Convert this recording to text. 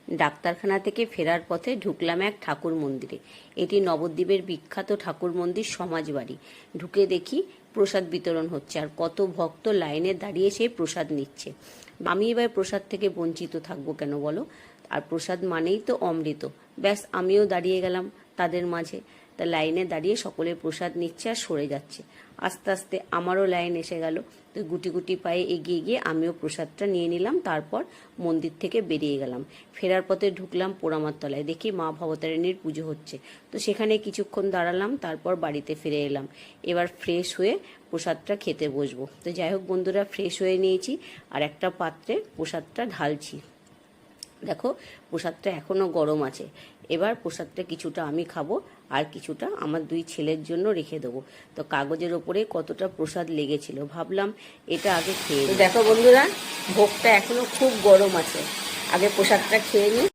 ডাক্তারখানা থেকে ফেরার পথে ঢুকলাম এক ঠাকুর মন্দিরে। এটি নবদ্বীপের বিখ্যাত ঠাকুর মন্দির সমাজবাড়ি। ঢুকে দেখি প্রসাদ বিতরণ হচ্ছে, আর কত ভক্ত লাইনে দাঁড়িয়ে সেই প্রসাদ নিচ্ছে। আমি এবার প্রসাদ থেকে বঞ্চিত থাকবো কেন বলো? আর প্রসাদ মানেই তো অমৃত। ব্যাস, আমিও দাঁড়িয়ে গেলাম তাদের মাঝে। তা লাইনে দাঁড়িয়ে সকলে প্রসাদ নিচ্ছে আর সরে যাচ্ছে। আস্তে আস্তে আমারও লাইন এসে গেল। তো গুটি গুটি পায়ে এগিয়ে গিয়ে আমিও প্রসাদটা নিয়ে নিলাম। তারপর মন্দির থেকে বেরিয়ে গেলাম। ফেরার পথে ঢুকলাম পোড়ামার তলায়, দেখি মা ভবতারিণীর পুজো হচ্ছে। তো সেখানে কিছুক্ষণ দাঁড়ালাম, তারপর বাড়িতে ফিরে এলাম। এবার ফ্রেশ হয়ে প্রসাদটা খেতে বসবো। তো যাই হোক বন্ধুরা, ফ্রেশ হয়ে নিয়েছি আর একটা পাত্রে প্রসাদটা ঢালছি। দেখো, প্রসাদটা এখনো গরম আছে। এবার প্রসাদটা কিছুটা আমি খাবো আর কিছুটা আমার 2 ছেলের জন্য রেখে দেবো। তো কাগজের ওপরে কতটা প্রসাদ লেগেছিল, ভাবলাম এটা আগে খেয়ে নিই। দেখো বন্ধুরা, ভোগটা এখনো খুব গরম আছে, আগে প্রসাদটা খেয়ে নিই।